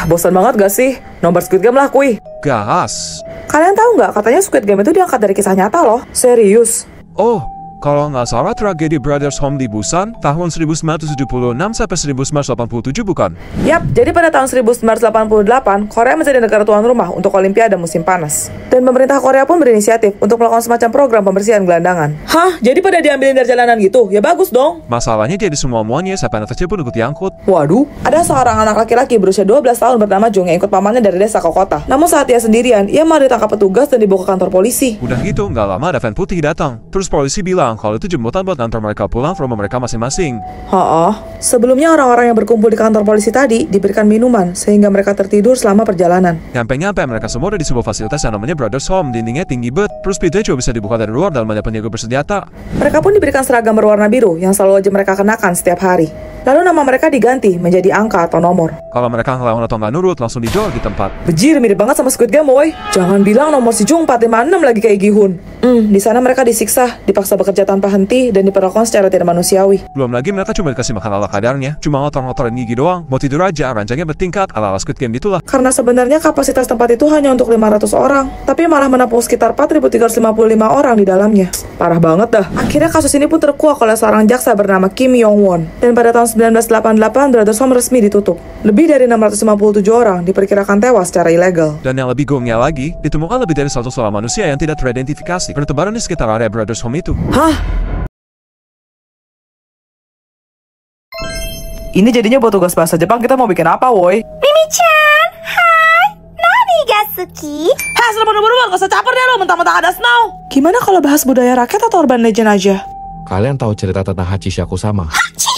Bosan banget gak sih? Nomor Squid Game lah kui. Gas. Kalian tahu nggak katanya Squid Game itu diangkat dari kisah nyata loh. Serius. Oh, kalau nggak salah tragedi Brothers Home di Busan tahun 1976 sampai 1987 bukan? Yap, jadi pada tahun 1988, Korea menjadi negara tuan rumah untuk Olimpiade musim panas. Dan pemerintah Korea pun berinisiatif untuk melakukan semacam program pembersihan gelandangan. Hah? Jadi pada diambilin dari jalanan gitu? Ya bagus dong. Masalahnya jadi semua-muanya sampai anak kecil pun ikut diangkut. Waduh, ada seorang anak laki-laki berusia 12 tahun bernama Jung yang ikut pamannya dari desa ke kota. Namun saat ia sendirian, ia malah ditangkap petugas dan dibawa ke kantor polisi. Udah gitu, nggak lama ada van putih datang. Terus polisi bilang kalau itu jemputan buat ngantar mereka pulang ke rumah mereka masing-masing. Sebelumnya orang-orang yang berkumpul di kantor polisi tadi diberikan minuman sehingga mereka tertidur selama perjalanan. Nyampe mereka semua ada di sebuah fasilitas yang namanya Brothers Home. Dindingnya tinggi bet, terus pintunya juga bisa dibuka dari luar dan banyak penjaga bersenjata. Mereka pun diberikan seragam berwarna biru yang selalu aja mereka kenakan setiap hari. Lalu nama mereka diganti menjadi angka atau nomor. Kalau mereka ngelawan atau nggak nurut, langsung dijual di tempat. Bejir, mirip banget sama Squid Game, woy. Jangan bilang nomor si Jung 456 lagi kayak Gihun. Di sana mereka disiksa, dipaksa bekerja tanpa henti, dan diperlakukan secara tidak manusiawi. Belum lagi mereka cuma dikasih makan ala kadarnya, cuma ngotor-ngotorin gigi doang, mau tidur aja, ranjangnya bertingkat, ala-ala Squid Game gitulah. Karena sebenarnya kapasitas tempat itu hanya untuk 500 orang, tapi malah menampung sekitar 4.355 orang di dalamnya. Parah banget dah. Akhirnya kasus ini pun terkuak oleh seorang jaksa bernama Kim Yong-won. Dan pada tahun 1988, Brothers Home resmi ditutup. Lebih dari 657 orang diperkirakan tewas secara ilegal. Dan yang lebih gongnya lagi, ditemukan lebih dari 100 orang manusia yang tidak teridentifikasi bertebaran di sekitar area Brothers Home itu. Hah? Ini jadinya buat tugas bahasa Jepang kita mau bikin apa, woi? Mimi-chan, hai, nani ga suki? Heh, sudah buru-buru, gak usah caper deh lo, mentang-mentang ada snow. Gimana kalau bahas budaya rakyat atau urban legend aja? Kalian tahu cerita tentang Hachishaku sama? Hachi,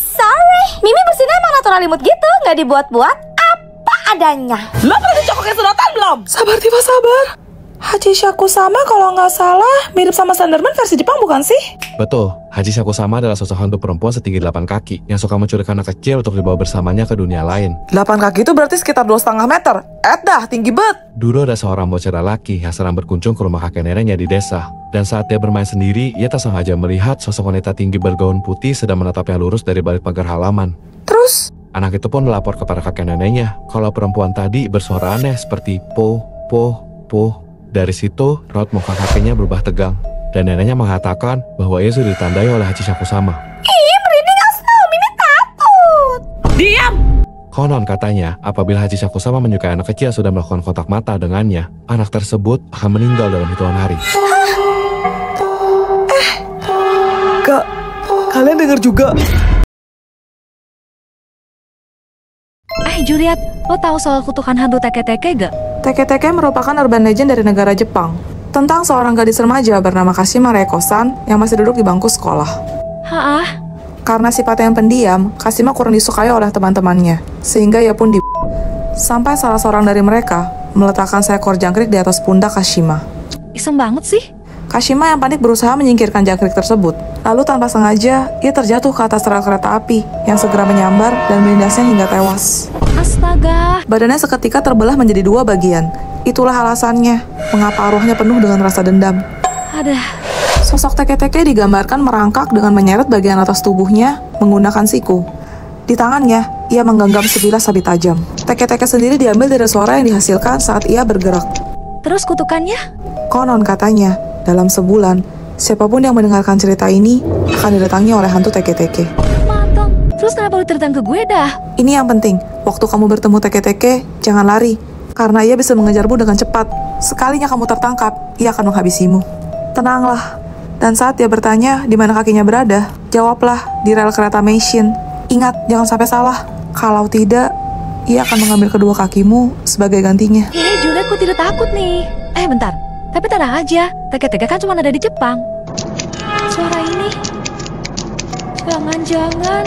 sorry. Mimi bersinnya emang natural imut gitu, nggak dibuat-buat. Apa adanya. Lo pernah dicokokin sedotan belum? Sabar, Tifa, sabar. Hachishaku sama kalau nggak salah mirip sama Slenderman versi Jepang bukan sih? Betul, Hachishaku sama adalah sosok hantu perempuan setinggi 8 kaki yang suka menculik anak kecil untuk dibawa bersamanya ke dunia lain. 8 kaki itu berarti sekitar 2,5 meter. Dah, tinggi bet. Dulu ada seorang bocah lelaki yang sedang berkunjung ke rumah kakek neneknya di desa. Dan saat dia bermain sendiri, ia tak sengaja melihat sosok wanita tinggi bergaun putih sedang menatapnya lurus dari balik pagar halaman. Terus? Anak itu pun melapor kepada kakek neneknya kalau perempuan tadi bersuara aneh seperti po, po, po. Dari situ, raut muka kakeknya berubah tegang. Dan neneknya mengatakan bahwa ia sudah ditandai oleh Hachishaku sama. Ih, merinding Snow, Mimi takut. Diam! Konon katanya, apabila Hachishaku sama menyukai anak kecil sudah melakukan kontak mata dengannya, anak tersebut akan meninggal dalam hitungan hari. Kak, kalian dengar juga? Juliet, lo tahu soal kutukan hantu teke-teke gak? Teke-teke merupakan urban legend dari negara Jepang tentang seorang gadis remaja bernama Kashima Reiko-san yang masih duduk di bangku sekolah. Karena sifatnya yang pendiam, Kashima kurang disukai oleh teman-temannya, sehingga ia pun sampai salah seorang dari mereka meletakkan seekor jangkrik di atas pundak Kashima. Iseng banget sih. Kashima yang panik berusaha menyingkirkan jangkrik tersebut. Lalu tanpa sengaja, ia terjatuh ke atas rel kereta api yang segera menyambar dan melindasnya hingga tewas. Astaga. Badannya seketika terbelah menjadi 2 bagian. Itulah alasannya mengapa arwahnya penuh dengan rasa dendam. Sosok teke-teke digambarkan merangkak dengan menyeret bagian atas tubuhnya menggunakan siku. Di tangannya, ia menggenggam sebilah sabit tajam. Teke-teke sendiri diambil dari suara yang dihasilkan saat ia bergerak. Terus kutukannya? Konon katanya, dalam sebulan, siapapun yang mendengarkan cerita ini akan didatangi oleh hantu teke-teke. Mantap. Terus kenapa lu ceritain ke gue dah? Ini yang penting, waktu kamu bertemu teke-teke, jangan lari. Karena ia bisa mengejarmu dengan cepat. Sekalinya kamu tertangkap, ia akan menghabisimu. Tenanglah. Dan saat dia bertanya di mana kakinya berada, jawablah di rel kereta Meishin. Ingat, jangan sampai salah. Kalau tidak, ia akan mengambil kedua kakimu sebagai gantinya. Juliet, gue tidak takut nih. Bentar. Tapi tenang aja, teke-teke kan cuma ada di Jepang. Suara ini, jangan-jangan